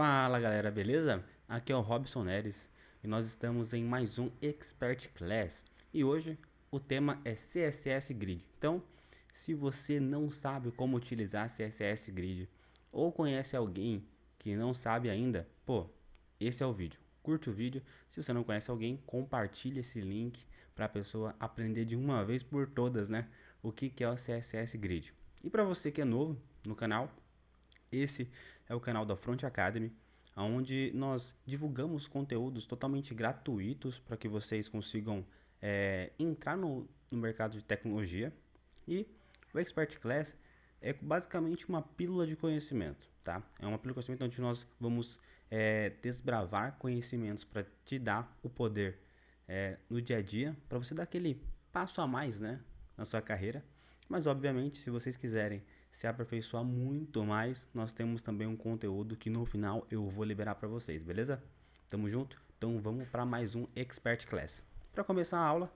Fala galera, beleza? Aqui é o Robson Neres e nós estamos em mais um Expert Class e hoje o tema é CSS Grid. Então, se você não sabe como utilizar CSS Grid ou conhece alguém que não sabe ainda, pô, esse é o vídeo. Curte o vídeo. Se você não conhece alguém, compartilhe esse link para a pessoa aprender de uma vez por todas, né? O que é o CSS Grid. E para você que é novo no canal, esse é o canal da Front Academy, onde nós divulgamos conteúdos totalmente gratuitos para que vocês consigam entrar no mercado de tecnologia. E o Expert Class é basicamente uma pílula de conhecimento, tá? É uma pílula de conhecimento onde nós vamos desbravar conhecimentos para te dar o poder no dia a dia, para você dar aquele passo a mais, né, na sua carreira. Mas obviamente, se vocês quiserem se aperfeiçoar muito mais, nós temos também um conteúdo que no final eu vou liberar para vocês, beleza? Tamo junto? Então vamos para mais um Expert Class. Para começar a aula,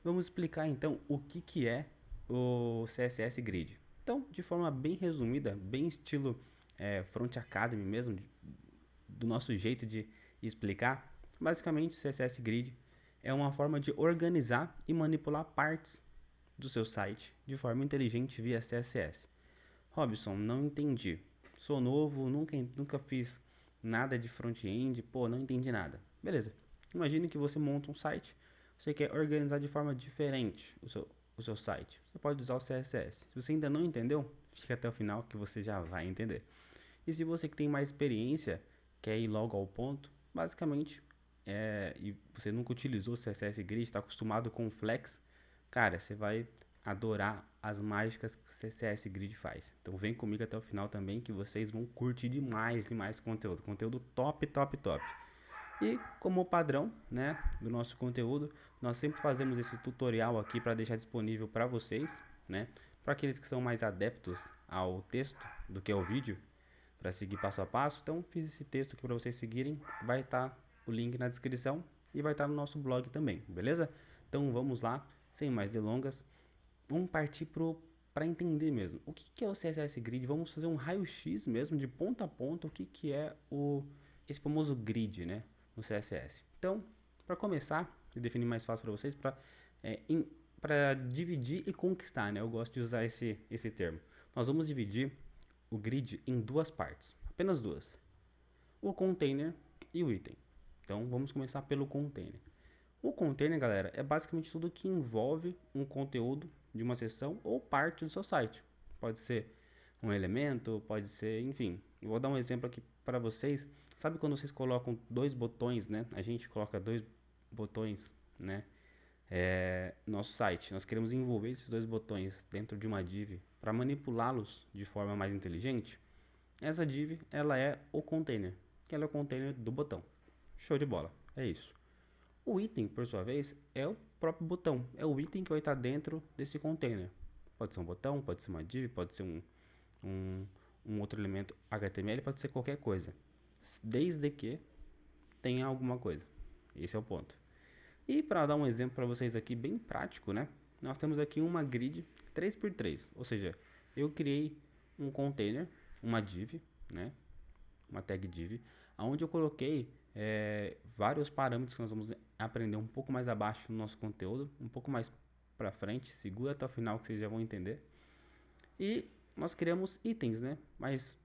vamos explicar então o que é o CSS Grid. Então, de forma bem resumida, bem estilo Front Academy mesmo, do nosso jeito de explicar, basicamente o CSS Grid é uma forma de organizar e manipular partes do seu site de forma inteligente via CSS. Robson, não entendi. Sou novo, nunca fiz nada de front-end, pô, não entendi nada. Beleza. Imagine que você monta um site, você quer organizar de forma diferente o seu site. Você pode usar o CSS. Se você ainda não entendeu, fica até o final que você já vai entender. E se você que tem mais experiência, quer ir logo ao ponto, basicamente, e você nunca utilizou o CSS Grid, está acostumado com o Flex, cara, você vai adorar as mágicas que o CSS Grid faz. Então vem comigo até o final também que vocês vão curtir demais conteúdo. Conteúdo top, top, top. E como padrão, né, do nosso conteúdo, nós sempre fazemos esse tutorial aqui para deixar disponível para vocês, né? Para aqueles que são mais adeptos ao texto do que ao vídeo, para seguir passo a passo. Então fiz esse texto aqui para vocês seguirem, vai estar o link na descrição e vai estar no nosso blog também, beleza? Então vamos lá, sem mais delongas, vamos partir para entender mesmo o que é o CSS Grid. Vamos fazer um raio-x mesmo de ponta a ponta, o que é esse famoso grid, né, no CSS. Então, para começar e definir mais fácil para vocês, para dividir e conquistar, né, eu gosto de usar esse termo. Nós vamos dividir o grid em duas partes, apenas duas: o container e o item. Então vamos começar pelo container. O container, galera, é basicamente tudo que envolve um conteúdo de uma seção ou parte do seu site. Pode ser um elemento, pode ser, enfim. Eu vou dar um exemplo aqui para vocês. Sabe quando vocês colocam dois botões, né? A gente coloca dois botões, né? Nosso site. Nós queremos envolver esses dois botões dentro de uma div para manipulá-los de forma mais inteligente. Essa div, ela é o container, que ela é o container do botão. Show de bola, é isso. O item, por sua vez, é o próprio botão, é o item que vai estar dentro desse container. Pode ser um botão, pode ser uma div, pode ser um outro elemento HTML, pode ser qualquer coisa, desde que tenha alguma coisa. Esse é o ponto. E para dar um exemplo para vocês aqui bem prático, né? Nós temos aqui uma grid 3x3, ou seja, eu criei um container, uma div, né? Uma tag div, onde eu coloquei vários parâmetros que nós vamos aprender um pouco mais abaixo no nosso conteúdo, um pouco mais para frente. Segura até o final que vocês já vão entender. E nós criamos itens, né? Mas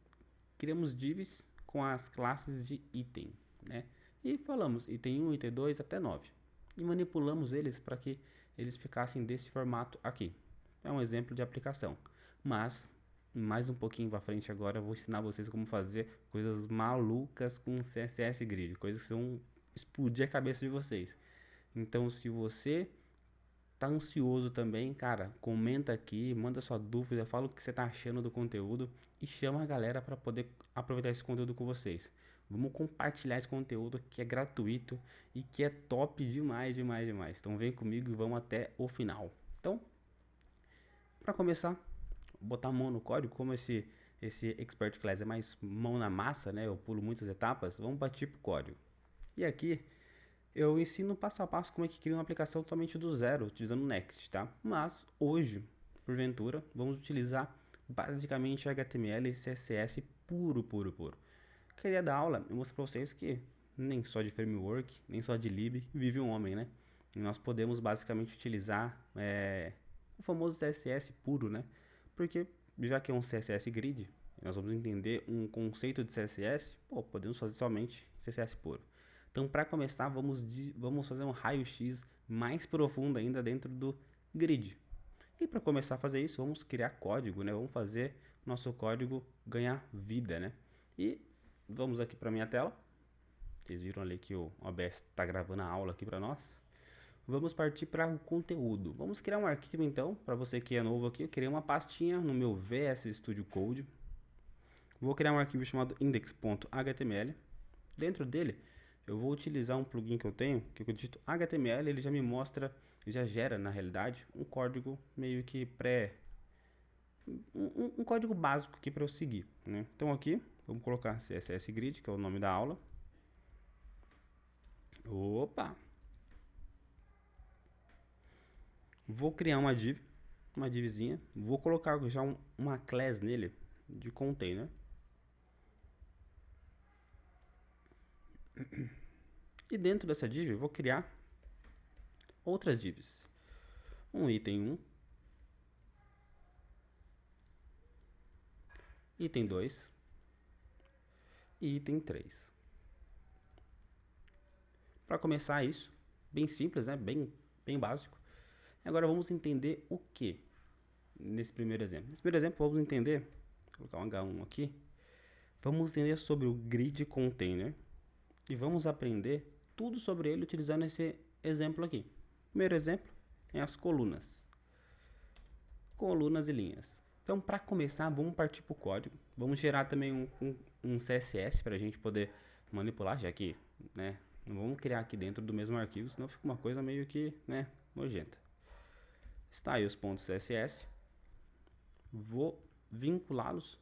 criamos divs com as classes de item, né? E falamos item 1, item 2 até 9. E manipulamos eles para que eles ficassem desse formato aqui. É um exemplo de aplicação. Mas mais um pouquinho para frente agora eu vou ensinar vocês como fazer coisas malucas com CSS Grid, coisas que vão explodir a cabeça de vocês. Então, se você tá ansioso também, cara, comenta aqui, manda sua dúvida, fala o que você tá achando do conteúdo e chama a galera para poder aproveitar esse conteúdo com vocês. Vamos compartilhar esse conteúdo que é gratuito e que é top demais. Então vem comigo e vamos até o final. Então, para começar, botar mão no código, como esse Expert Class é mais mão na massa, né? Eu pulo muitas etapas, vamos partir pro código. E aqui eu ensino passo a passo como é que cria uma aplicação totalmente do zero, utilizando Next, tá? Mas hoje, porventura, vamos utilizar basicamente HTML e CSS puro. A ideia da aula é mostrar para vocês que nem só de framework, nem só de lib vive um homem, né? E nós podemos basicamente utilizar o famoso CSS puro, né? Porque já que é um CSS grid, nós vamos entender um conceito de CSS, pô, podemos fazer somente CSS puro. Então, para começar, vamos fazer um raio-x mais profundo ainda dentro do grid. E para começar a fazer isso, vamos criar código, né? Vamos fazer nosso código ganhar vida, né? E vamos aqui para minha tela. Vocês viram ali que o OBS está gravando a aula aqui para nós. Vamos partir para o conteúdo. Vamos criar um arquivo então, para você que é novo aqui, eu criei uma pastinha no meu VS Studio Code. Vou criar um arquivo chamado index.html. Dentro dele, eu vou utilizar um plugin que eu tenho, que eu digito HTML, ele já me mostra, já gera na realidade um código meio que um código básico aqui para eu seguir, né? Então aqui, vamos colocar CSS Grid, que é o nome da aula. Opa! Vou criar uma divzinha, vou colocar já uma class nele de container. E dentro dessa div eu vou criar outras divs. Um item 1, item 2 e item 3. Para começar isso, bem simples, né? Bem básico. Agora vamos entender o que nesse primeiro exemplo. Nesse primeiro exemplo vamos entender, vou colocar um H1 aqui, vamos entender sobre o grid container e vamos aprender tudo sobre ele utilizando esse exemplo aqui. Primeiro exemplo é as colunas e linhas. Então, para começar, vamos partir para o código. Vamos gerar também um CSS para a gente poder manipular, já que, né, não vamos criar aqui dentro do mesmo arquivo, senão fica uma coisa meio que, né, nojenta. Styles.css. Vou vinculá-los.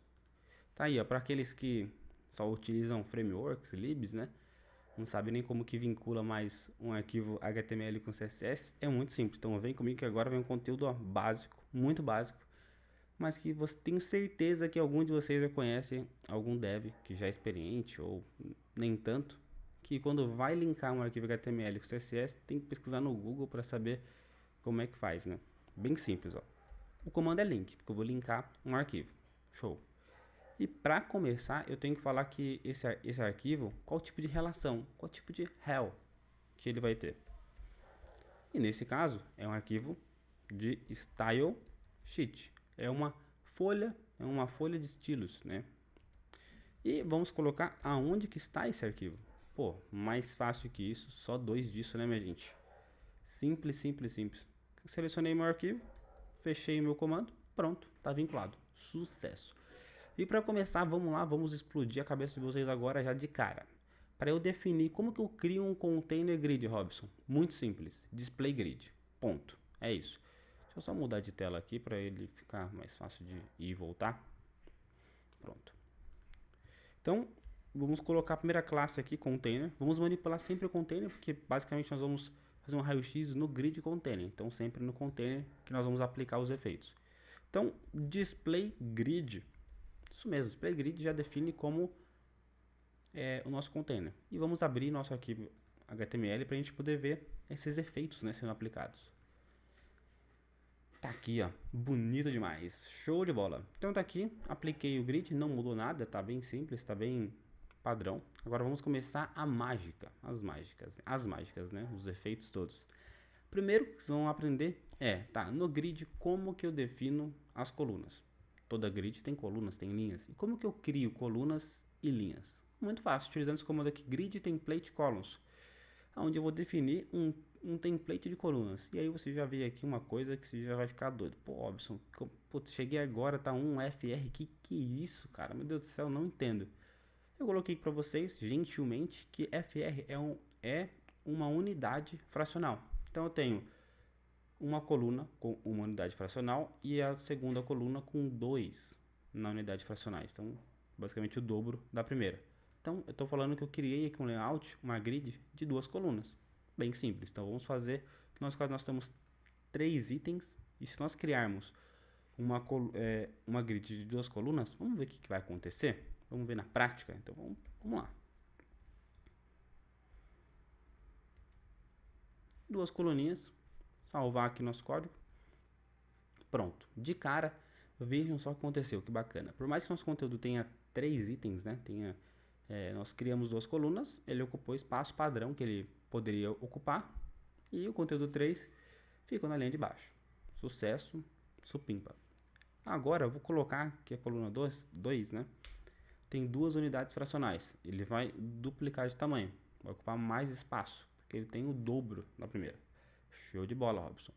Tá aí, ó, para aqueles que só utilizam frameworks, libs, né? Não sabe nem como que vincula mais um arquivo HTML com CSS. É muito simples. Então vem comigo que agora vem um conteúdo básico, muito básico, mas que você tenho certeza que algum de vocês já conhece algum dev que já é experiente ou nem tanto, que quando vai linkar um arquivo HTML com CSS tem que pesquisar no Google para saber como é que faz, né? Bem simples, ó. O comando é link, porque eu vou linkar um arquivo. Show. E para começar, eu tenho que falar que esse arquivo, qual tipo de relação, qual tipo de rel que ele vai ter. E nesse caso, é um arquivo de style sheet. É uma folha de estilos, né? E vamos colocar aonde que está esse arquivo. Pô, mais fácil que isso, só dois disso, né, minha gente? Simples, simples, simples. Selecionei meu arquivo, fechei o meu comando, pronto, está vinculado. Sucesso! E para começar, vamos lá, vamos explodir a cabeça de vocês agora já de cara. Para eu definir como que eu crio um container grid, Robson. Muito simples, display grid, ponto. É isso. Deixa eu só mudar de tela aqui para ele ficar mais fácil de ir e voltar. Pronto. Então, vamos colocar a primeira classe aqui, container. Vamos manipular sempre o container, porque basicamente nós vamos fazer um raio-x no grid container. Então, sempre no container que nós vamos aplicar os efeitos. Então, display grid. Isso mesmo, display grid já define como o nosso container. E vamos abrir nosso arquivo HTML para a gente poder ver esses efeitos, né, sendo aplicados. Tá aqui, ó, bonito demais, show de bola. Então tá aqui, apliquei o grid, não mudou nada, tá bem simples, tá bem padrão. Agora vamos começar a mágica, as mágicas, né, os efeitos todos. Primeiro que vocês vão aprender no grid como que eu defino as colunas. Toda grid tem colunas, tem linhas. E como que eu crio colunas e linhas? Muito fácil, utilizando esse comando aqui, grid template columns, onde eu vou definir um template de colunas. E aí você já vê aqui uma coisa que você já vai ficar doido. Pô, Robson, putz, cheguei agora, tá um FR, que é isso, cara? Meu Deus do céu, não entendo. Eu coloquei para vocês, gentilmente, que FR é uma unidade fracional. Então eu tenho uma coluna com uma unidade fracional e a segunda coluna com 2 na unidade fracionais. Então, basicamente o dobro da primeira. Então, eu estou falando que eu criei aqui um layout, uma grid de 2 colunas. Bem simples. Então, vamos fazer, no nosso caso nós temos 3 itens e se nós criarmos uma grid de 2 colunas, vamos ver o que vai acontecer. Vamos ver na prática? Então vamos lá. Duas coluninhas, salvar aqui nosso código. Pronto. De cara, vejam só o que aconteceu, que bacana. Por mais que nosso conteúdo tenha 3 itens, né? Nós criamos 2 colunas, ele ocupou o espaço padrão que ele poderia ocupar. E o conteúdo 3 ficou na linha de baixo. Sucesso, supimpa. Agora eu vou colocar que a coluna 2, né? Tem 2 unidades fracionais. Ele vai duplicar de tamanho, vai ocupar mais espaço, porque ele tem o dobro na primeira. Show de bola, Robson.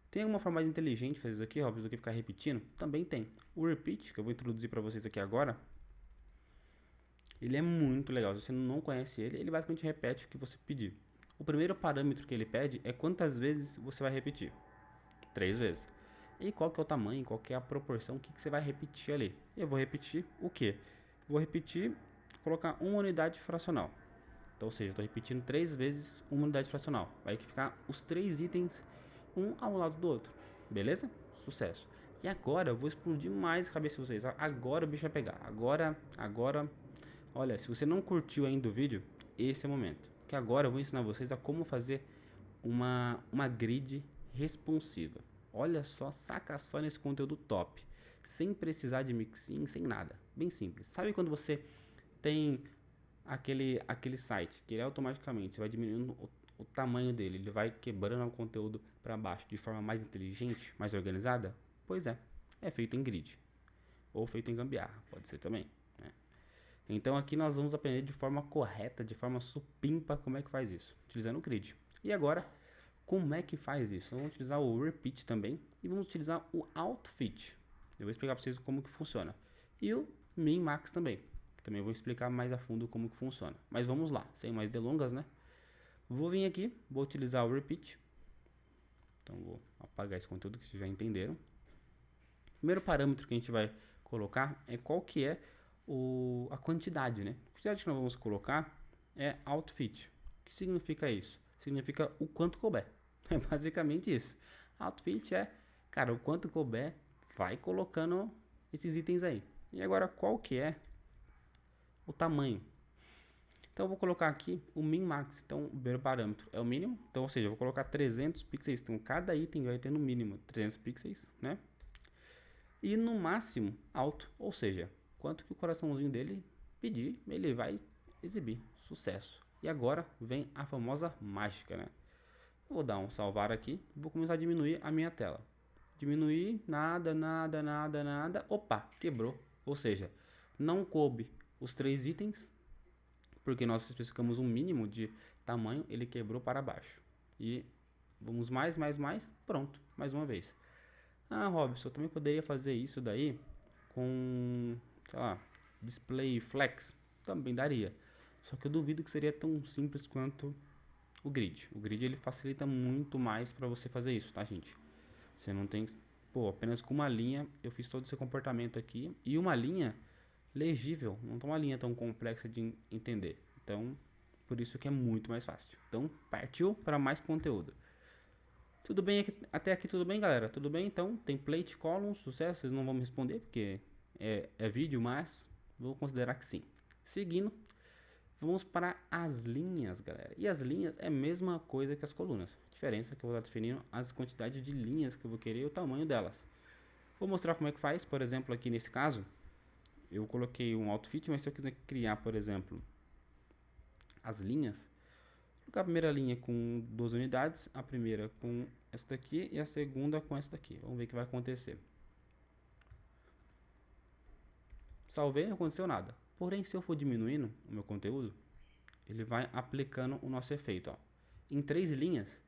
Tem alguma forma mais inteligente de fazer isso aqui, Robson, do que ficar repetindo? Também tem. O repeat, que eu vou introduzir para vocês aqui agora, ele é muito legal. Se você não conhece ele, ele basicamente repete o que você pedir. O primeiro parâmetro que ele pede é quantas vezes você vai repetir. 3 vezes. E qual que é o tamanho, qual que é a proporção, o que você vai repetir ali. Eu vou repetir o quê? Vou repetir, colocar uma unidade fracional. Então, ou seja, estou repetindo 3 vezes uma unidade fracional. Vai ficar os 3 itens um ao lado do outro. Beleza? Sucesso. E agora eu vou explodir mais a cabeça de vocês. Agora o bicho vai pegar. Agora. Olha, se você não curtiu ainda o vídeo, esse é o momento. Que agora eu vou ensinar vocês a como fazer uma grid responsiva. Olha só, saca só nesse conteúdo top. Sem precisar de mixin, sem nada. Bem simples. Sabe quando você tem aquele site que ele automaticamente você vai diminuindo o tamanho dele, ele vai quebrando o conteúdo para baixo de forma mais inteligente, mais organizada? Pois é feito em grid ou feito em gambiarra, pode ser também, né? Então aqui nós vamos aprender de forma correta, de forma supimpa como é que faz isso, utilizando o grid. E agora, como é que faz isso? Vamos utilizar o repeat também e vamos utilizar o outfit. Eu vou explicar para vocês como que funciona. E o min max também. Também vou explicar mais a fundo como que funciona. Mas vamos lá, sem mais delongas, né? Vou vir aqui, vou utilizar o repeat. Então vou apagar esse conteúdo que vocês já entenderam. O primeiro parâmetro que a gente vai colocar é qual que é a quantidade, né? A quantidade que nós vamos colocar é outfit. O que significa isso? Significa o quanto couber. É basicamente isso. Outfit é, cara, o quanto couber, vai colocando esses itens aí. E agora qual que é o tamanho? Então eu vou colocar aqui o min max. Então o primeiro parâmetro é o mínimo. Então, ou seja, eu vou colocar 300 pixels. Então cada item vai ter no mínimo 300 pixels, né? E no máximo alto, ou seja, quanto que o coraçãozinho dele pedir, ele vai exibir. Sucesso. E agora vem a famosa mágica, né? Eu vou dar um salvar aqui, vou começar a diminuir a minha tela. Diminuir, nada. Opa, quebrou. Ou seja, não coube os 3 itens, porque nós especificamos um mínimo de tamanho, ele quebrou para baixo. E vamos mais, pronto, mais uma vez. Ah, Robson, eu também poderia fazer isso daí com, sei lá, display flex, também daria. Só que eu duvido que seria tão simples quanto o grid. O grid ele facilita muito mais para você fazer isso, tá, gente? Você não tem, pô, apenas com uma linha eu fiz todo esse comportamento aqui e uma linha legível, não é uma linha tão complexa de entender. Então, por isso que é muito mais fácil. Então, partiu para mais conteúdo. Tudo bem até aqui, tudo bem, galera? Tudo bem? Então, template, column, sucesso. Vocês não vão me responder porque é vídeo, mas vou considerar que sim. Seguindo, vamos para as linhas, galera. E as linhas é a mesma coisa que as colunas. A diferença é que eu vou estar definindo as quantidades de linhas que eu vou querer e o tamanho delas. Vou mostrar como é que faz. Por exemplo, aqui nesse caso, eu coloquei um outfit, mas se eu quiser criar, por exemplo, as linhas, vou colocar a primeira linha com 2 unidades, a primeira com essa daqui e a segunda com essa daqui. Vamos ver o que vai acontecer. Salvei, não aconteceu nada. Porém, se eu for diminuindo o meu conteúdo, ele vai aplicando o nosso efeito. Ó. Em 3 linhas,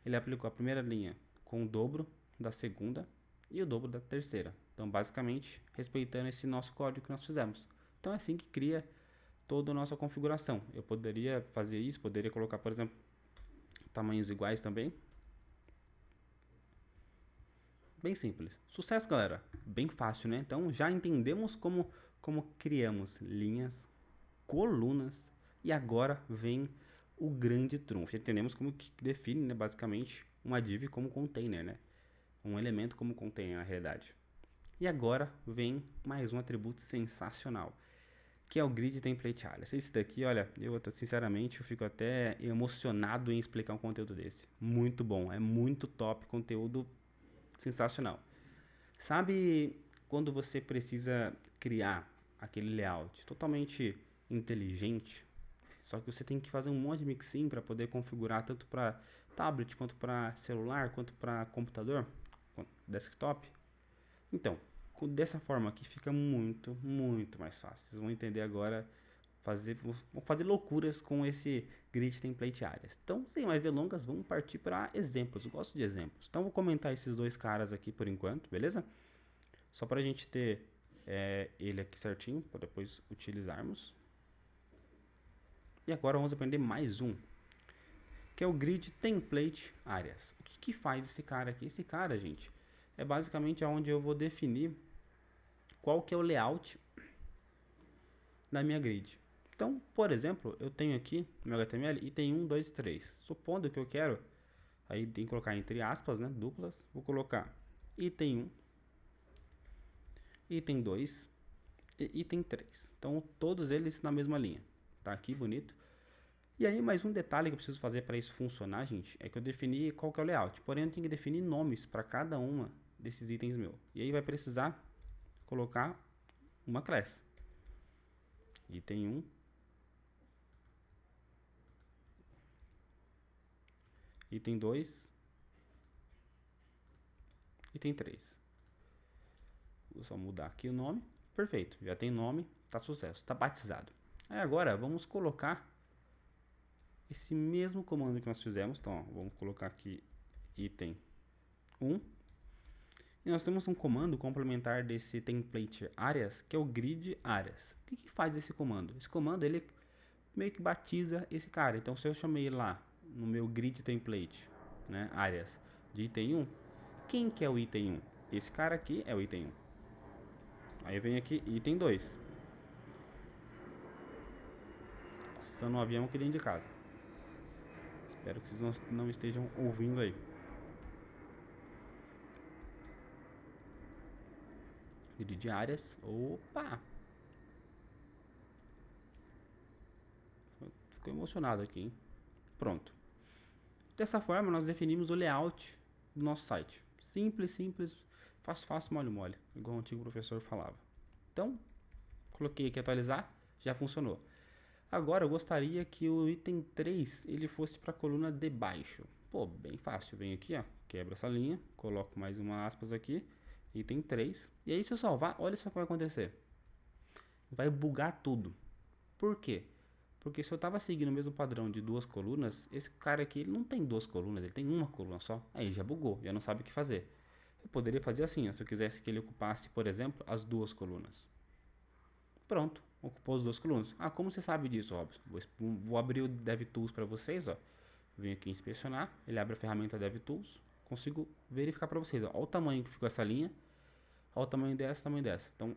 ele aplicou a primeira linha com o dobro da segunda e o dobro da terceira. Então, basicamente, respeitando esse nosso código que nós fizemos. Então, é assim que cria toda a nossa configuração. Eu poderia fazer isso, poderia colocar, por exemplo, tamanhos iguais também. Bem simples. Sucesso, galera. Bem fácil, né? Então, já entendemos como criamos linhas, colunas e agora vem o grande trunfo. Já entendemos como que define, né, basicamente, uma div como container, né? Um elemento como container, na realidade. E agora vem mais um atributo sensacional. que é o Grid Template Alias. Esse daqui, olha, sinceramente, eu fico até emocionado em explicar um conteúdo desse. Muito bom, é muito top, conteúdo sensacional. Sabe quando você precisa criar aquele layout totalmente inteligente, só que você tem que fazer um monte de mixin para poder configurar tanto para tablet, quanto para celular, quanto para computador, desktop? Então, dessa forma aqui fica muito, muito mais fácil. Vocês vão entender agora, vão fazer loucuras com esse Grid Template Alias. Então, sem mais delongas, vamos partir para exemplos. Eu gosto de exemplos. Então, vou comentar esses dois caras aqui por enquanto, beleza? Só para a gente ter ele aqui certinho, para depois utilizarmos. E agora vamos aprender mais um, que é o Grid Template Alias. O que faz esse cara aqui? Esse cara, gente, é basicamente onde eu vou definir qual que é o layout da minha grid. Então, por exemplo, eu tenho aqui no meu HTML item 1, 2, 3. Supondo que eu quero, aí tem que colocar entre aspas, né, duplas, vou colocar item 1, item 2 e item 3. Então, todos eles na mesma linha. Tá aqui, bonito. E aí, mais um detalhe que eu preciso fazer para isso funcionar, gente, é que eu defini qual que é o layout. Porém, eu tenho que definir nomes para cada uma desses itens meu. E aí vai precisar colocar uma classe. Item 1, item 2, item 3. Vou só mudar aqui o nome. Perfeito, já tem nome, tá sucesso, tá batizado. Aí agora vamos colocar esse mesmo comando que nós fizemos. Então, ó, vamos colocar aqui item 1. E nós temos um comando complementar desse template áreas, que é o grid áreas. O que faz esse comando? Esse comando ele meio que batiza esse cara. Então, se eu chamei lá no meu grid template, né, áreas de item 1, quem que é o item 1? Esse cara aqui é o item 1. Aí vem aqui item 2. Passando um avião aqui dentro de casa. Espero que vocês não estejam ouvindo aí. Grid áreas. Opa! Ficou emocionado aqui, hein? Pronto. Dessa forma, nós definimos o layout do nosso site. Simples, simples, fácil, fácil, mole, mole. Igual o antigo professor falava. Então, coloquei aqui atualizar, já funcionou. Agora eu gostaria que o item 3 ele fosse para a coluna de baixo. Pô, bem fácil. Venho aqui, ó, quebra essa linha, coloco mais uma aspas aqui, item 3. E aí se eu salvar, olha só o que vai acontecer. Vai bugar tudo. Por quê? Porque se eu estava seguindo o mesmo padrão de duas colunas, esse cara aqui ele não tem duas colunas, ele tem uma coluna só. Aí já bugou, já não sabe o que fazer. Eu poderia fazer assim, ó, se eu quisesse que ele ocupasse, por exemplo, as duas colunas. Pronto, ocupou as duas colunas. Ah, como você sabe disso, Robson? Vou abrir o DevTools para vocês, ó. Venho aqui inspecionar, ele abre a ferramenta DevTools, consigo verificar para vocês, ó. Olha o tamanho que ficou essa linha, olha o tamanho dessa, tamanho dessa. Então,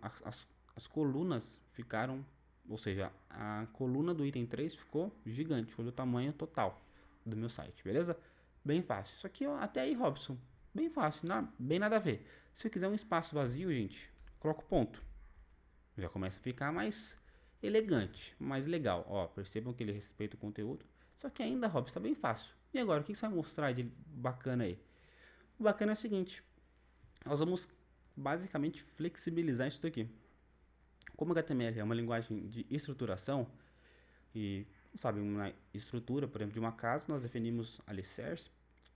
as colunas ficaram, ou seja, a coluna do item 3 ficou gigante, foi o tamanho total do meu site, beleza? Bem fácil. Isso aqui, ó, até aí, Robson, bem fácil, bem nada a ver. Se eu quiser um espaço vazio, gente, coloco ponto. Já começa a ficar mais elegante, mais legal. Ó, percebam que ele respeita o conteúdo. Só que ainda, Robson, está bem fácil. E agora, o que você vai mostrar de bacana aí? O bacana é o seguinte, nós vamos basicamente flexibilizar isso daqui. Como o HTML é uma linguagem de estruturação, e sabe, uma estrutura, por exemplo, de uma casa, nós definimos alicerce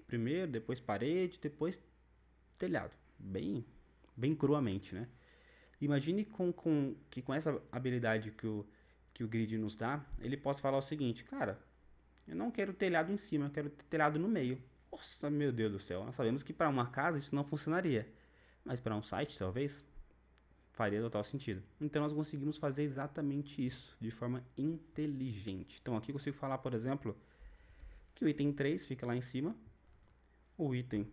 primeiro, depois parede, depois telhado. Bem cruamente, né? Imagine que com essa habilidade que o grid nos dá, ele possa falar o seguinte, cara, eu não quero telhado em cima, eu quero telhado no meio. Nossa, meu Deus do céu, nós sabemos que para uma casa isso não funcionaria, mas para um site talvez faria total sentido. Então nós conseguimos fazer exatamente isso de forma inteligente. Então aqui eu consigo falar, por exemplo, que o item 3 fica lá em cima, o item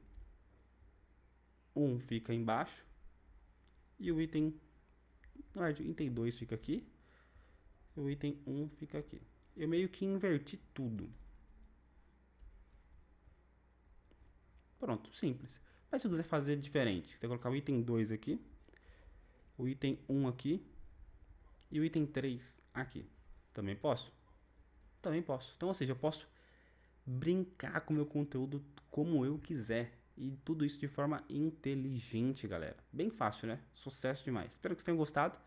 1 fica embaixo e o item 2 fica aqui e o item 1 fica aqui. Eu meio que inverti tudo. Pronto, simples. Mas se eu quiser fazer diferente, você colocar o item 2 aqui, o item 1 aqui E o item 3 aqui. Também posso? Também posso. Então, ou seja, eu posso brincar com o meu conteúdo como eu quiser. E tudo isso de forma inteligente, galera. Bem fácil, né? Sucesso demais. Espero que vocês tenham gostado,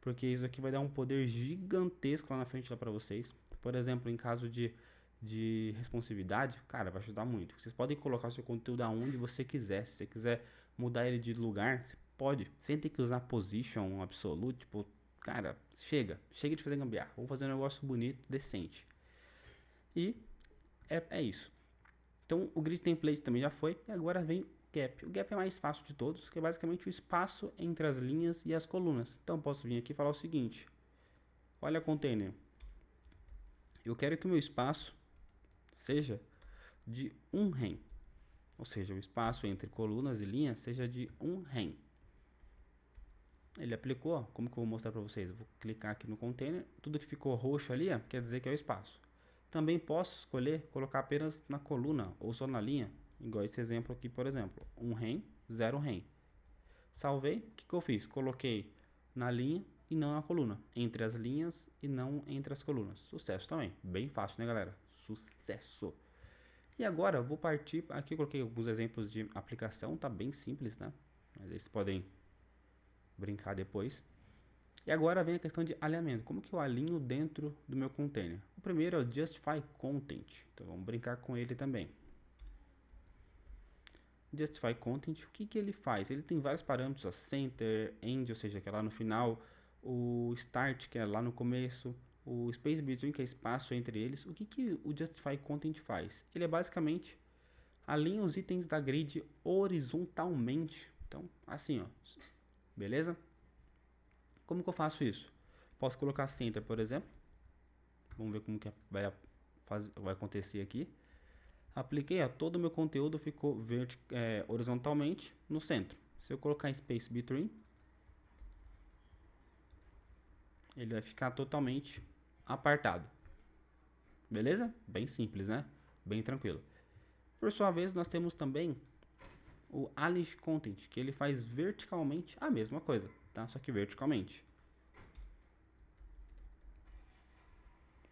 porque isso aqui vai dar um poder gigantesco lá na frente lá para vocês. Por exemplo, em caso de responsividade, cara, vai ajudar muito. Vocês podem colocar o seu conteúdo aonde você quiser. Se você quiser mudar ele de lugar, você pode. Sem ter que usar position, absolute, tipo, cara, chega de fazer gambiarra. Vamos fazer um negócio bonito, decente. E é isso. Então o grid template também já foi, e agora vem o gap. O gap é mais fácil de todos, que é basicamente o espaço entre as linhas e as colunas. Então posso vir aqui e falar o seguinte: olha container, eu quero que o meu espaço seja de 1 rem, ou seja, o espaço entre colunas e linhas seja de 1 rem. Ele aplicou, ó, como que eu vou mostrar para vocês? Eu vou clicar aqui no container, tudo que ficou roxo ali, ó, quer dizer que é o espaço. Também posso escolher colocar apenas na coluna ou só na linha, igual esse exemplo aqui, por exemplo, 1 rem, 0 rem. Salvei, o que eu fiz? Coloquei na linha e não na coluna, entre as linhas e não entre as colunas. Sucesso também, bem fácil, né, galera? Sucesso! E agora eu vou partir, aqui eu coloquei alguns exemplos de aplicação, tá bem simples, né? Mas vocês podem brincar depois. E agora vem a questão de alinhamento. Como que eu alinho dentro do meu container? O primeiro é o Justify Content. Então vamos brincar com ele também. Justify Content, o que ele faz? Ele tem vários parâmetros, ó, Center, End, ou seja, que é lá no final, o Start, que é lá no começo, o Space Between, que é espaço entre eles. O que o Justify Content faz? Ele é basicamente alinha os itens da grid horizontalmente. Então, assim, ó, beleza? Como que eu faço isso? Posso colocar Center, por exemplo. Vamos ver como que vai acontecer aqui. Apliquei, ó, todo o meu conteúdo ficou horizontalmente no centro. Se eu colocar Space Between, ele vai ficar totalmente apartado. Beleza? Bem simples, né? Bem tranquilo. Por sua vez, nós temos também o Alice Content, que ele faz verticalmente a mesma coisa, tá? Só que verticalmente.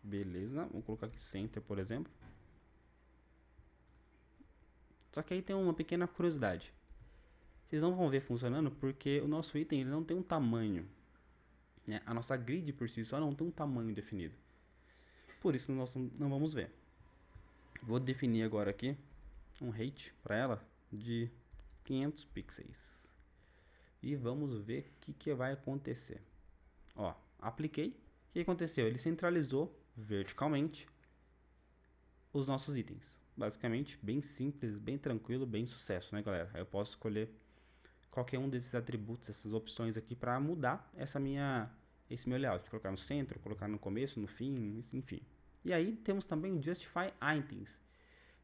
Beleza, vou colocar aqui Center, por exemplo. Só que aí tem uma pequena curiosidade. Vocês não vão ver funcionando porque o nosso item ele não tem um tamanho, né? A nossa grid por si só não tem um tamanho definido. Por isso nós não vamos ver. Vou definir agora aqui um height para ela de 500 pixels. E vamos ver o que vai acontecer. Ó, apliquei. O que aconteceu? Ele centralizou verticalmente os nossos itens. Basicamente, bem simples, bem tranquilo, bem sucesso, né, galera? Eu posso escolher qualquer um desses atributos, essas opções aqui para mudar esse meu layout. Colocar no centro, colocar no começo, no fim, enfim. E aí temos também o Justify Items,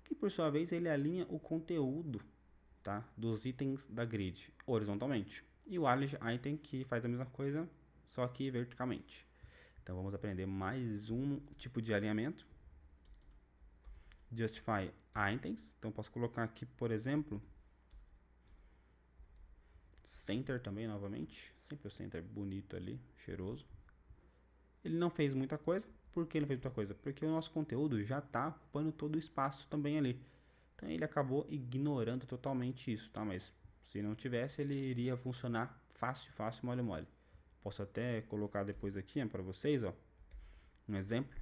que por sua vez ele alinha o conteúdo, tá, dos itens da grid horizontalmente. E o Alice Item que faz a mesma coisa, só que verticalmente. Então vamos aprender mais um tipo de alinhamento. Justify Items. Então posso colocar aqui, por exemplo, Center também novamente. Sempre o Center bonito ali, cheiroso. Ele não fez muita coisa. Por que ele não fez muita coisa? Porque o nosso conteúdo já está ocupando todo o espaço também ali. Então ele acabou ignorando totalmente isso, tá? Mas se não tivesse, ele iria funcionar fácil, fácil, mole, mole. Posso até colocar depois aqui para vocês, ó, um exemplo.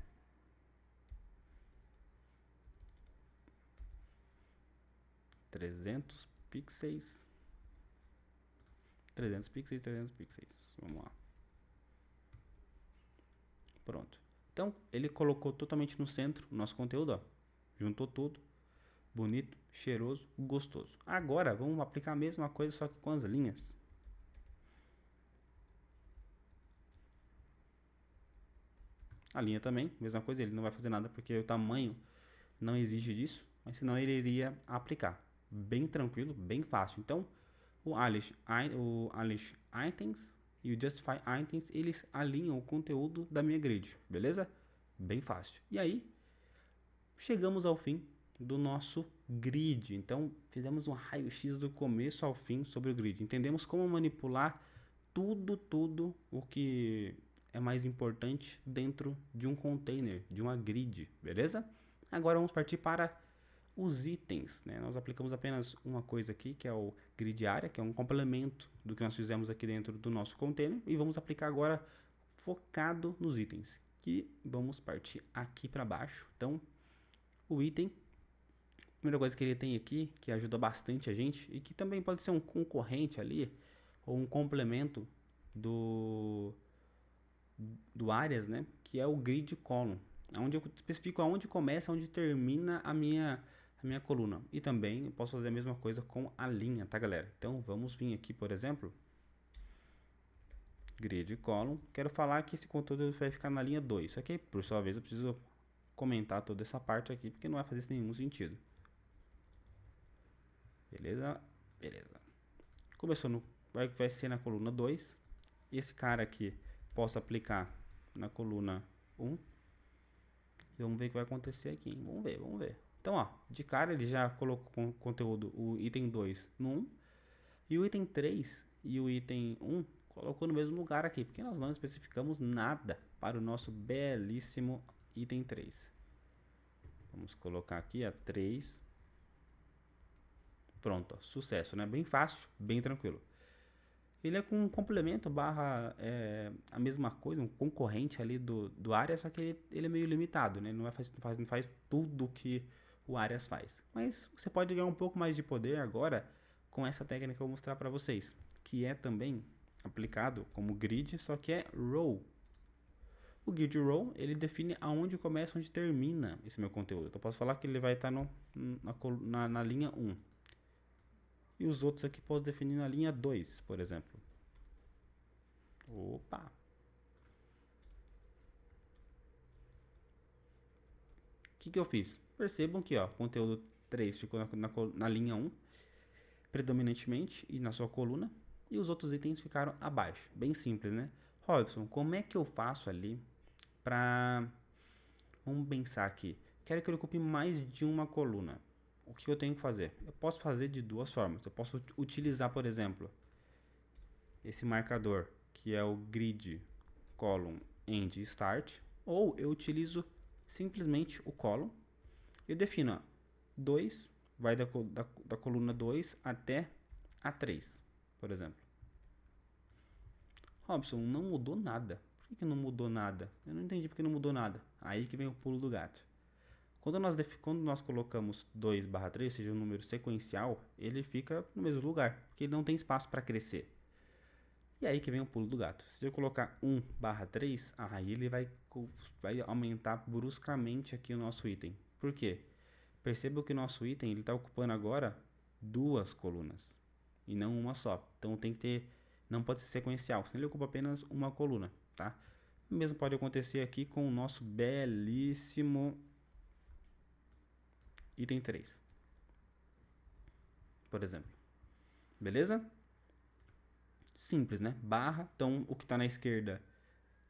(300 pixels). 300 pixels, 300 pixels. Vamos lá. Pronto. Então, ele colocou totalmente no centro o nosso conteúdo, ó. Juntou tudo. Bonito, cheiroso, gostoso. Agora, vamos aplicar a mesma coisa, só que com as linhas. A linha também, mesma coisa, ele não vai fazer nada porque o tamanho não exige disso, mas senão ele iria aplicar. Bem tranquilo, bem fácil. Então, o Alice Items e o Justify Items, eles alinham o conteúdo da minha grid, beleza? Bem fácil. E aí, chegamos ao fim do nosso grid. Então, fizemos um raio-x do começo ao fim sobre o grid. Entendemos como manipular tudo o que é mais importante dentro de um container, de uma grid, beleza? Agora vamos partir para os itens, né? Nós aplicamos apenas uma coisa aqui, que é o grid área, que é um complemento do que nós fizemos aqui dentro do nosso container, e vamos aplicar agora focado nos itens, que vamos partir aqui para baixo. Então, o item, a primeira coisa que ele tem aqui, que ajuda bastante a gente, e que também pode ser um concorrente ali, ou um complemento do áreas, né? Que é o grid column, onde eu especifico aonde começa, onde termina a minha coluna. E também eu posso fazer a mesma coisa com a linha, tá, galera? Então vamos vir aqui, por exemplo, grid column. Quero falar que esse conteúdo vai ficar na linha 2. Só que, por sua vez, eu preciso comentar toda essa parte aqui, porque não vai fazer nenhum sentido. Beleza? Beleza. Começou no... vai ser na coluna 2. Esse cara aqui, posso aplicar na coluna 1. E vamos ver o que vai acontecer aqui, hein? Vamos ver, vamos ver. Então, ó, de cara ele já colocou com conteúdo o item 2 no 1. E o item 3 e o item 1 colocou no mesmo lugar aqui, porque nós não especificamos nada para o nosso belíssimo item 3. Vamos colocar aqui a 3. Pronto, ó, sucesso, né? Bem fácil, bem tranquilo. Ele é com um complemento barra a mesma coisa, um concorrente ali do Arias, só que ele é meio limitado, né? Ele não faz tudo que o Arias faz. Mas você pode ganhar um pouco mais de poder agora com essa técnica que eu vou mostrar para vocês, que é também aplicado como grid, só que é row. O grid row, ele define aonde começa, onde termina esse meu conteúdo. Então eu posso falar que ele vai estar na linha 1. E os outros aqui posso definir na linha 2, por exemplo. Opa! O que eu fiz? Percebam que ó, conteúdo 3 ficou na linha 1, predominantemente, e na sua coluna. E os outros itens ficaram abaixo. Bem simples, né? Robson, como é que eu faço ali para... Vamos pensar aqui. Quero que ele ocupe mais de uma coluna. O que eu tenho que fazer? Eu posso fazer de duas formas. Eu posso utilizar, por exemplo, esse marcador, que é o grid column end start, ou eu utilizo simplesmente o column. Eu defino 2, vai da coluna 2 até a 3, por exemplo. Robson, não mudou nada. Por que não mudou nada? Eu não entendi porque não mudou nada. Aí que vem o pulo do gato. Quando nós colocamos 2/3, ou seja, um número sequencial, ele fica no mesmo lugar, porque ele não tem espaço para crescer. E aí que vem o pulo do gato. Se eu colocar 1/3, aí ele vai aumentar bruscamente aqui o nosso item. Por quê? Perceba que o nosso item está ocupando agora duas colunas e não uma só. Então tem que ter, não pode ser sequencial, senão ele ocupa apenas uma coluna, tá? O mesmo pode acontecer aqui com o nosso belíssimo item 3, por exemplo. Beleza? Simples, né? Barra, então o que está na esquerda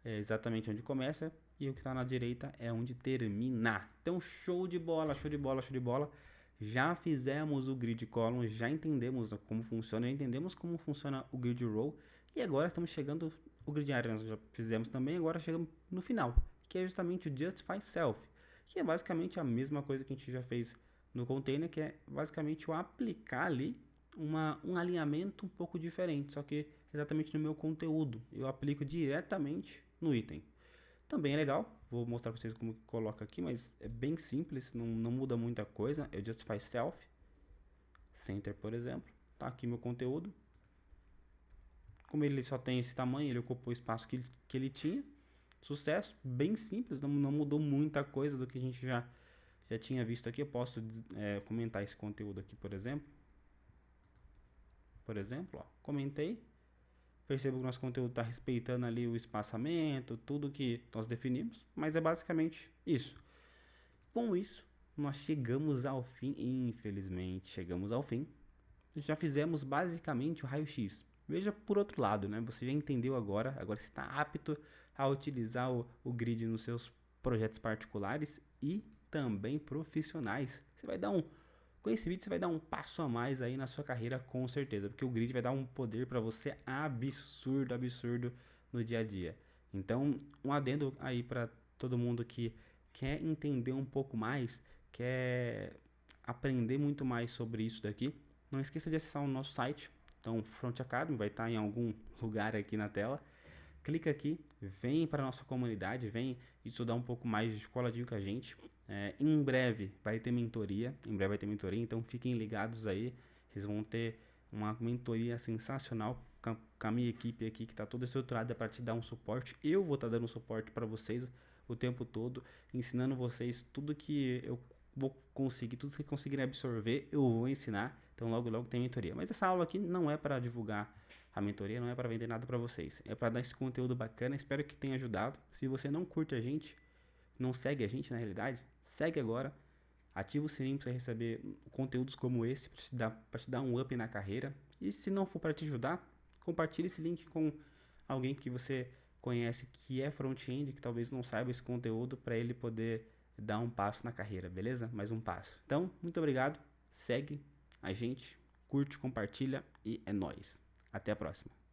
é exatamente onde começa e o que está na direita é onde termina. Então show de bola, show de bola, show de bola. Já fizemos o grid column, já entendemos como funciona, já entendemos como funciona o grid row e agora estamos chegando o grid area, nós já fizemos também, agora chegamos no final, que é justamente o justify self, que é basicamente a mesma coisa que a gente já fez no container, que é basicamente o aplicar ali um alinhamento um pouco diferente, só que exatamente no meu conteúdo. Eu aplico diretamente no item. Também é legal, vou mostrar para vocês como que coloca aqui, mas é bem simples, não muda muita coisa. Eu justify self, center, por exemplo. Tá aqui meu conteúdo. Como ele só tem esse tamanho, ele ocupou o espaço que ele tinha. Sucesso, bem simples, não mudou muita coisa do que a gente já tinha visto aqui. Eu posso comentar esse conteúdo aqui, por exemplo. Ó, comentei. Perceba que o nosso conteúdo está respeitando ali o espaçamento, tudo que nós definimos, mas é basicamente isso. Com isso, nós chegamos ao fim, infelizmente, chegamos ao fim. Já fizemos basicamente o raio-x. Veja por outro lado, né? Você já entendeu agora você está apto a utilizar o grid nos seus projetos particulares e também profissionais. Você vai dar com esse vídeo você vai dar um passo a mais aí na sua carreira, com certeza, porque o grid vai dar um poder para você absurdo no dia a dia. Então, um adendo aí para todo mundo que quer entender um pouco mais, quer aprender muito mais sobre isso daqui, não esqueça de acessar o nosso site. Então, Front Academy vai estar em algum lugar aqui na tela. Clica aqui, vem para a nossa comunidade, vem estudar um pouco mais de coladinho com a gente. Em breve vai ter mentoria, então fiquem ligados aí, vocês vão ter uma mentoria sensacional com a minha equipe aqui que está toda estruturada para te dar um suporte. Eu vou estar dando suporte para vocês o tempo todo, ensinando vocês tudo que eu vou conseguir, tudo que conseguirem absorver, eu vou ensinar. Então logo logo tem mentoria. Mas essa aula aqui não é para divulgar a mentoria, não é para vender nada para vocês. É para dar esse conteúdo bacana. Espero que tenha ajudado. Se você não curte a gente, não segue a gente na realidade, segue agora. Ativa o sininho para você receber conteúdos como esse, para te dar um up na carreira. E se não for para te ajudar, compartilhe esse link com alguém que você conhece que é front-end, que talvez não saiba esse conteúdo, para ele poder dar um passo na carreira, beleza? Mais um passo. Então, muito obrigado. Segue a gente, curte, compartilha e é nóis. Até a próxima.